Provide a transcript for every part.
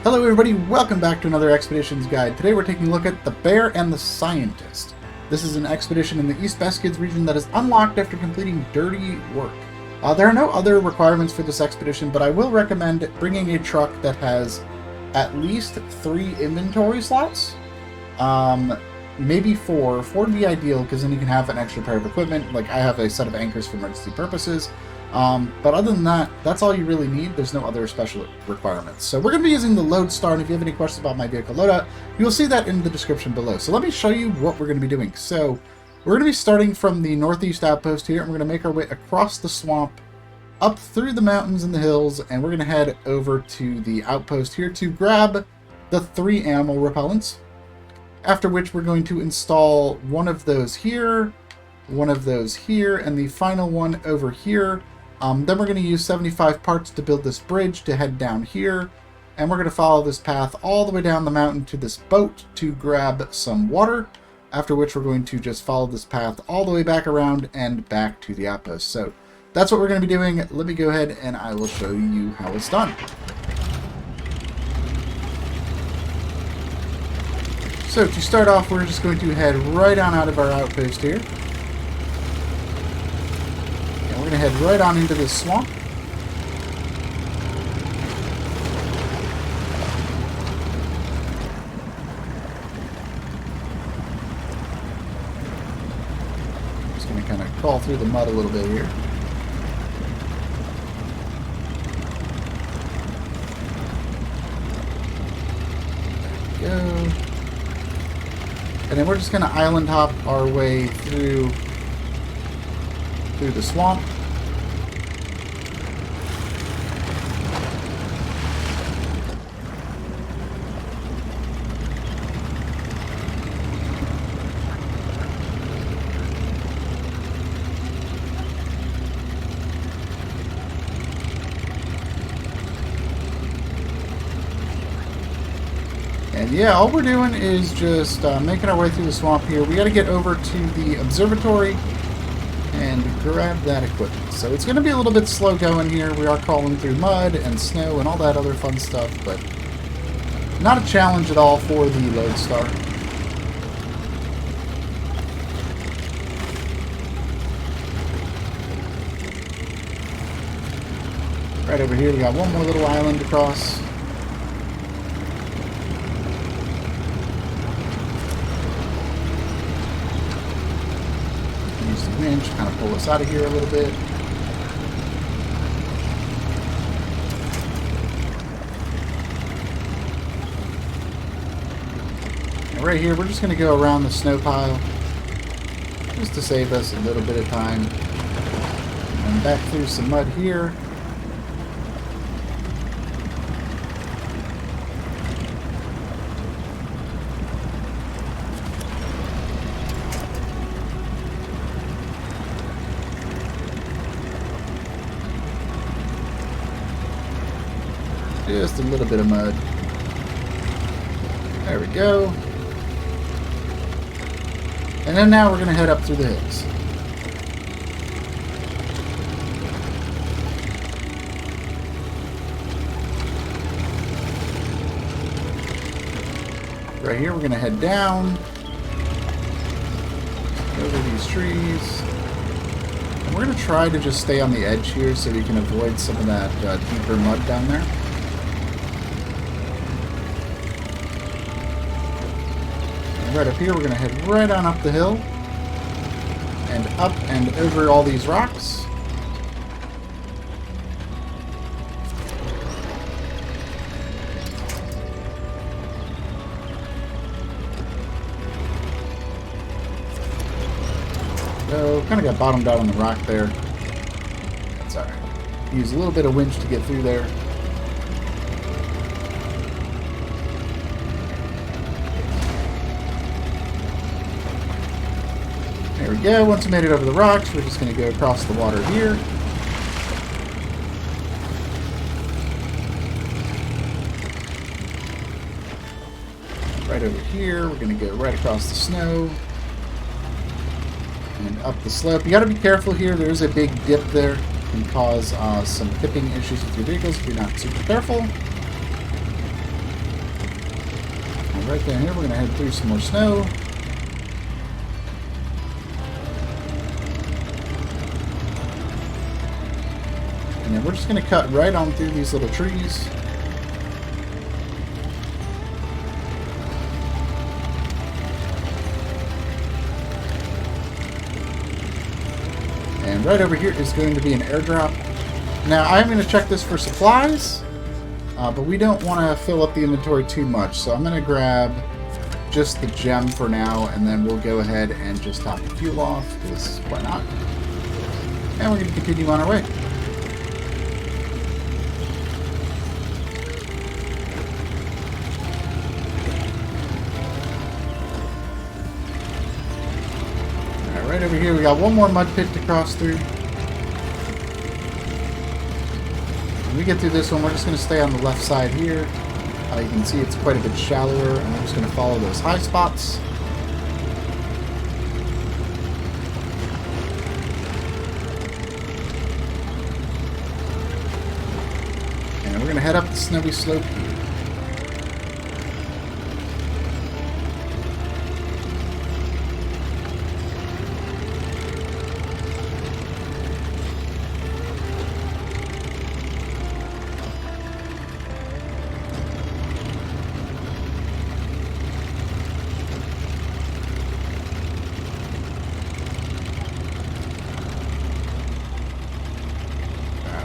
Hello everybody, welcome back to another Expeditions Guide. Today we're taking a look at The Bear and the Scientist. This is an expedition in the East Beskids region that is unlocked after completing dirty work. There are no other requirements for this expedition, but I will recommend bringing a truck that has at least 3 inventory slots. Maybe 4. 4 would be ideal, because then you can have an extra pair of equipment. Like, I have a set of anchors for emergency purposes. But other than that, that's all you really need. There's no other special requirements. So we're going to be using the Loadstar, and if you have any questions about my vehicle loadout, you'll see that in the description below. So let me show you what we're going to be doing. So we're going to be starting from the northeast outpost here, and we're going to make our way across the swamp, up through the mountains and the hills, and we're going to head over to the outpost here to grab the 3 animal repellents. After which we're going to install one of those here, one of those here, and the final one over here. Then we're going to use 75 parts to build this bridge to head down here. And we're going to follow this path all the way down the mountain to this boat to grab some water. After which we're going to just follow this path all the way back around and back to the outpost. So that's what we're going to be doing. Let me go ahead and I will show you how it's done. So to start off, we're just going to head right on out of our outpost here. We're going to head right on into this swamp. Just going to kind of crawl through the mud a little bit here. There we go. And then we're just going to island hop our way through the swamp. And yeah, all we're doing is just making our way through the swamp here. We got to get over to the observatory and grab that equipment. So it's going to be a little bit slow going here. We are crawling through mud and snow and all that other fun stuff, but not a challenge at all for the Loadstar. Right over here we got one more little island to cross. Use the winch, kind of pull us out of here a little bit. And right here, we're just going to go around the snow pile just to save us a little bit of time. And back through some mud here. Just a little bit of mud. There we go. And then now we're going to head up through the hills. Right here we're going to head down. Over these trees. And we're going to try to just stay on the edge here so we can avoid some of that deeper mud down there. Right up here, we're going to head right on up the hill and up and over all these rocks. So, kind of got bottomed out on the rock there. That's alright. Use a little bit of winch to get through there. There we go. Once we made it over the rocks, we're just going to go across the water here. Right over here, we're going to go right across the snow. And up the slope. You got to be careful here. There is a big dip there. It can cause some tipping issues with your vehicles if you're not super careful. And right down here, we're going to head through some more snow. And then we're just going to cut right on through these little trees. And right over here is going to be an airdrop. Now, I'm going to check this for supplies, but we don't want to fill up the inventory too much. So I'm going to grab just the gem for now, and then we'll go ahead and just top the fuel off, because why not? And we're going to continue on our way. Right over here, we got one more mud pit to cross through. When we get through this one, we're just going to stay on the left side here. You can see it's quite a bit shallower, and we're just going to follow those high spots. And we're going to head up the snowy slope here.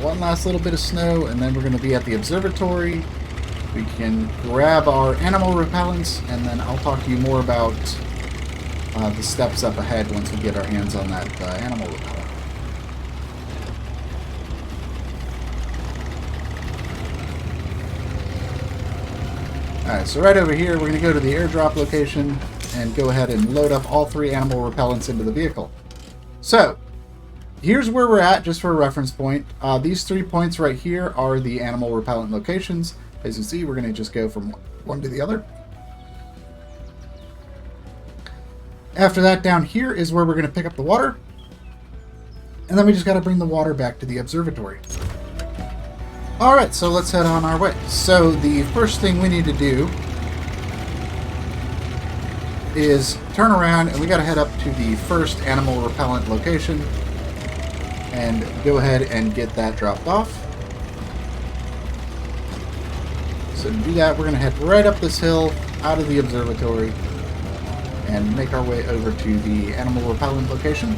One last little bit of snow, and then we're going to be at the observatory. We can grab our animal repellents, and then I'll talk to you more about the steps up ahead once we get our hands on that animal repellent. Alright, so right over here, we're going to go to the airdrop location and go ahead and load up all 3 animal repellents into the vehicle. So, here's where we're at, just for a reference point. These 3 points right here are the animal repellent locations. As you see, we're going to just go from one to the other. After that, down here is where we're going to pick up the water. And then we just got to bring the water back to the observatory. Alright, so let's head on our way. So the first thing we need to do is turn around, and we got to head up to the first animal repellent location and go ahead and get that dropped off. So to do that, we're going to head right up this hill out of the observatory and make our way over to the animal repellent location.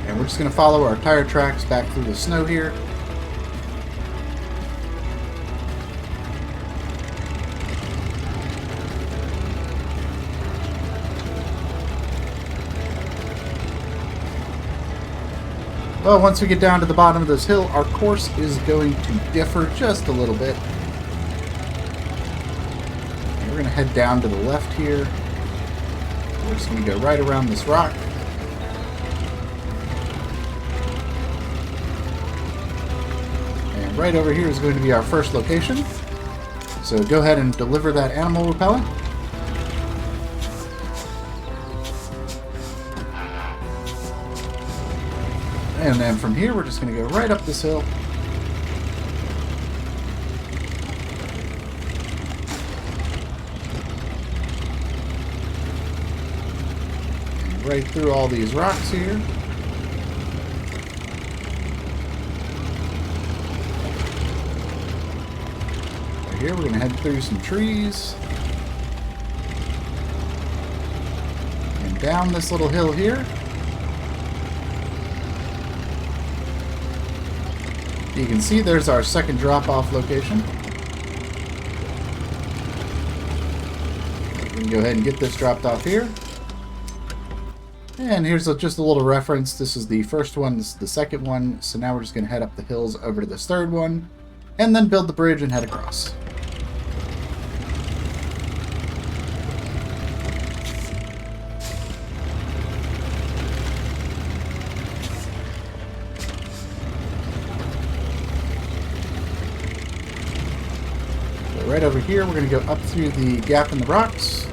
And we're just going to follow our tire tracks back through the snow here. Well, once we get down to the bottom of this hill, our course is going to differ just a little bit. And we're going to head down to the left here. We're just going to go right around this rock. And right over here is going to be our first location. So go ahead and deliver that animal repellent. And then from here, we're just going to go right up this hill. And right through all these rocks here. Right here, we're going to head through some trees. And down this little hill here. You can see there's our second drop-off location. We can go ahead and get this dropped off here. And here's just a little reference. This is the first one, this is the second one. So now we're just going to head up the hills over to this third one, and then build the bridge and head across. Right over here, we're going to go up through the gap in the rocks.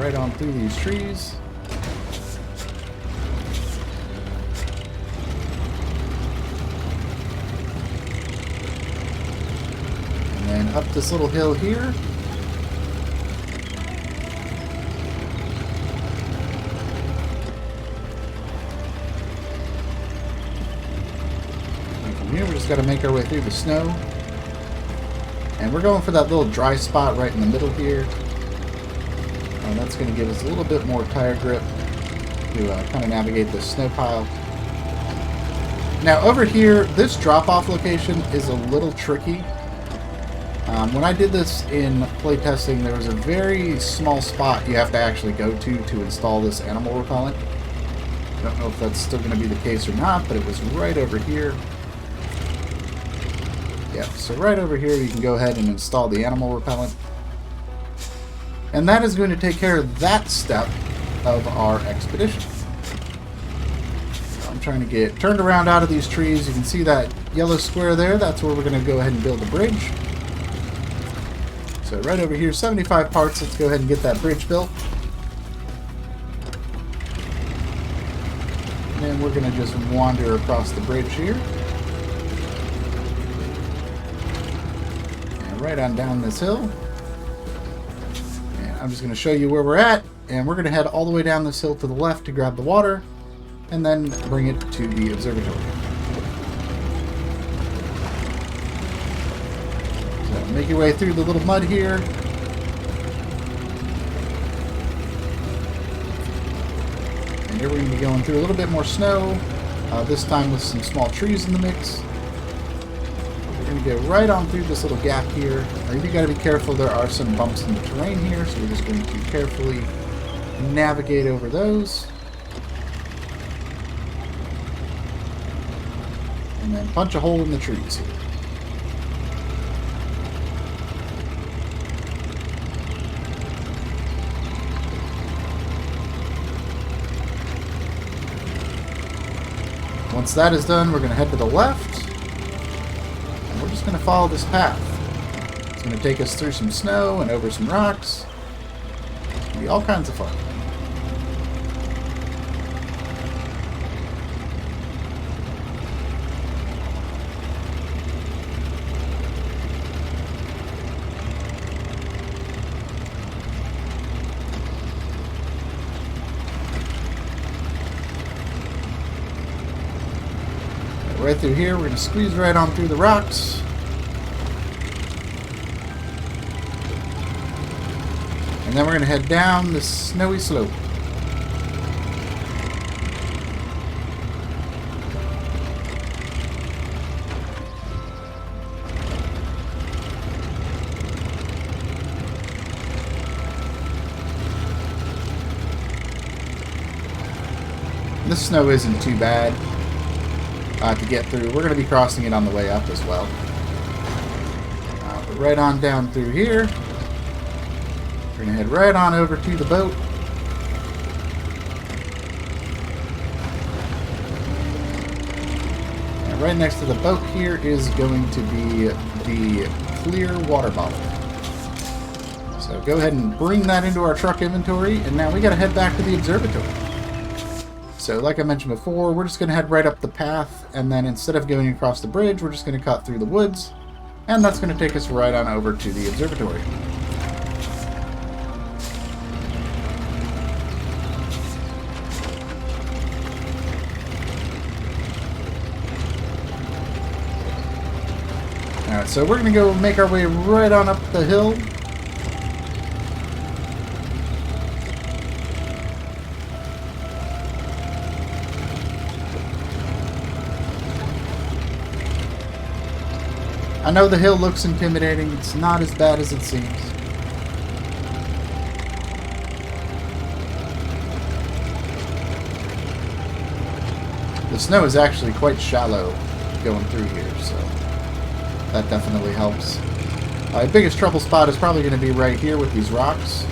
right on through these trees. And then up this little hill here. And from here, we just got to make our way through the snow. And we're going for that little dry spot right in the middle here. And that's going to give us a little bit more tire grip to kind of navigate this snow pile. Now over here, this drop-off location is a little tricky. When I did this in playtesting, there was a very small spot you have to actually go to install this animal repellent. I don't know if that's still going to be the case or not, but it was right over here. Yeah, so right over here you can go ahead and install the animal repellent. And that is going to take care of that step of our expedition. I'm trying to get turned around out of these trees. You can see that yellow square there. That's where we're going to go ahead and build a bridge. So right over here, 75 parts. Let's go ahead and get that bridge built. And then we're going to just wander across the bridge here. And right on down this hill. I'm just going to show you where we're at, and we're going to head all the way down this hill to the left to grab the water, and then bring it to the observatory. So make your way through the little mud here. And here we're going to be going through a little bit more snow, this time with some small trees in the mix. We're going to get right on through this little gap here. Now you got to be careful, there are some bumps in the terrain here, so we're just going to carefully navigate over those. And then punch a hole in the trees here. Once that is done, we're going to head to the left. And we're just going to follow this path. It's going to take us through some snow and over some rocks. It's going to be all kinds of fun. Right through here, we're going to squeeze right on through the rocks. And then we're going to head down this snowy slope. This snow isn't too bad to get through. We're going to be crossing it on the way up as well. But right on down through here. We're going to head right on over to the boat. And right next to the boat here is going to be the clear water bottle. So go ahead and bring that into our truck inventory, and now we got to head back to the observatory. So like I mentioned before, we're just going to head right up the path, and then instead of going across the bridge, we're just going to cut through the woods, and that's going to take us right on over to the observatory. Alright, so we're going to go make our way right on up the hill. I know the hill looks intimidating. It's not as bad as it seems. The snow is actually quite shallow going through here, so that definitely helps. My biggest trouble spot is probably going to be right here with these rocks.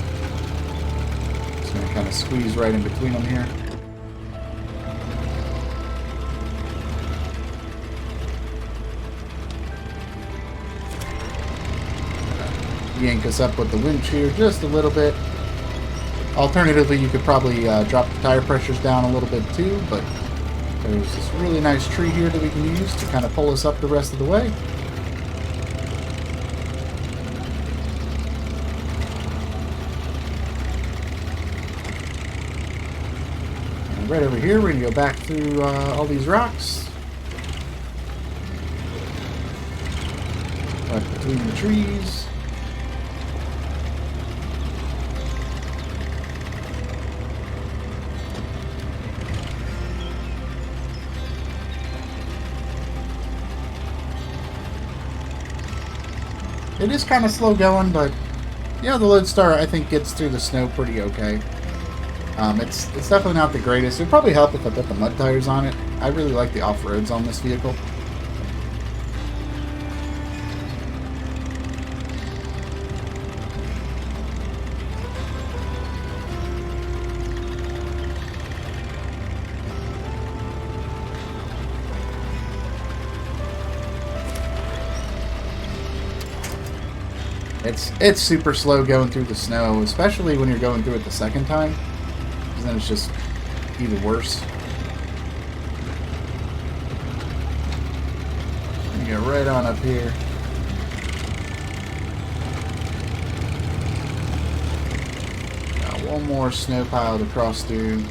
Just going to kind of squeeze right in between them here. Yank us up with the winch here just a little bit. Alternatively, you could probably drop the tire pressures down a little bit too, but there's this really nice tree here that we can use to kind of pull us up the rest of the way. And right over here, we're going to go back through all these rocks. Right between the trees. It is kind of slow going, but yeah, the Loadstar I think gets through the snow pretty okay. It's definitely not the greatest. It would probably help if I put the mud tires on it. I really like the off-roads on this vehicle. It's super slow going through the snow, especially when you're going through it the second time, because then it's just even worse. You get right on up here. Got one more snow pile to cross through.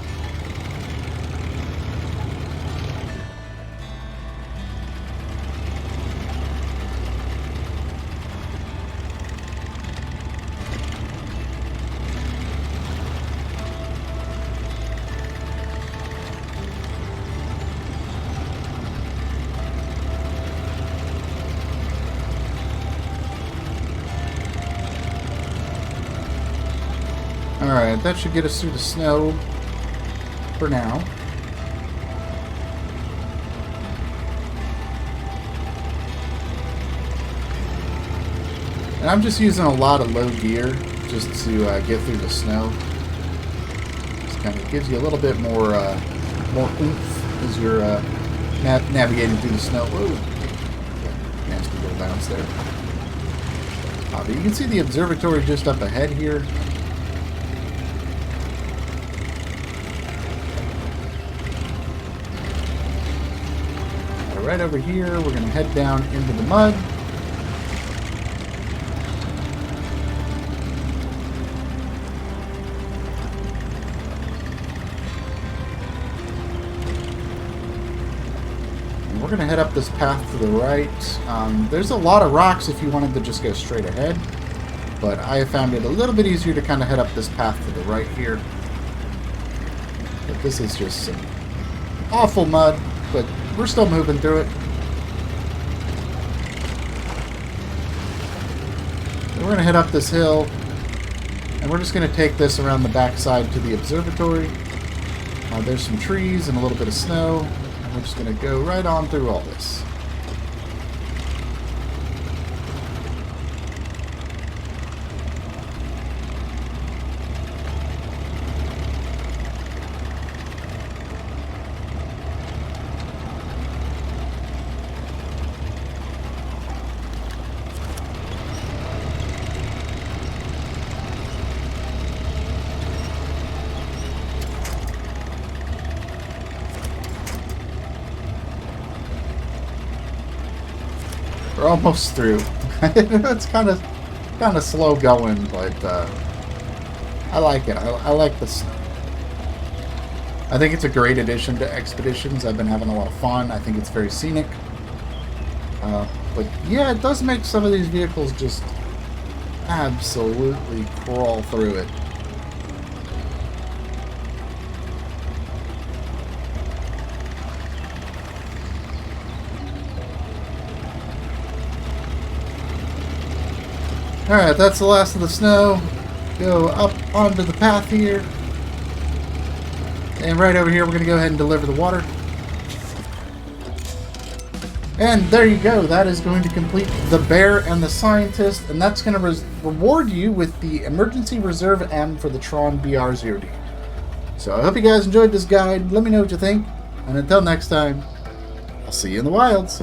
Alright, that should get us through the snow for now. And I'm just using a lot of low gear just to get through the snow. Just kind of gives you a little bit more oomph as you're navigating through the snow. Whoa! Nasty little bounce there. But you can see the observatory just up ahead here. Right over here, we're going to head down into the mud. And we're going to head up this path to the right. There's a lot of rocks if you wanted to just go straight ahead, but I have found it a little bit easier to kind of head up this path to the right here. But this is just some awful mud, but we're still moving through it. And we're going to head up this hill, and we're just going to take this around the backside to the observatory. There's some trees and a little bit of snow, and we're just going to go right on through all this. We're almost through. It's kind of slow going, but I like it. I like this. I think it's a great addition to Expeditions. I've been having a lot of fun. I think it's very scenic. But yeah, it does make some of these vehicles just absolutely crawl through it. Alright, that's the last of the snow. Go up onto the path here. And right over here, we're going to go ahead and deliver the water. And there you go. That is going to complete the Bear and the Scientist. And that's going to reward you with the Emergency Reserve M for the Tron BR0D. So I hope you guys enjoyed this guide. Let me know what you think. And until next time, I'll see you in the wilds.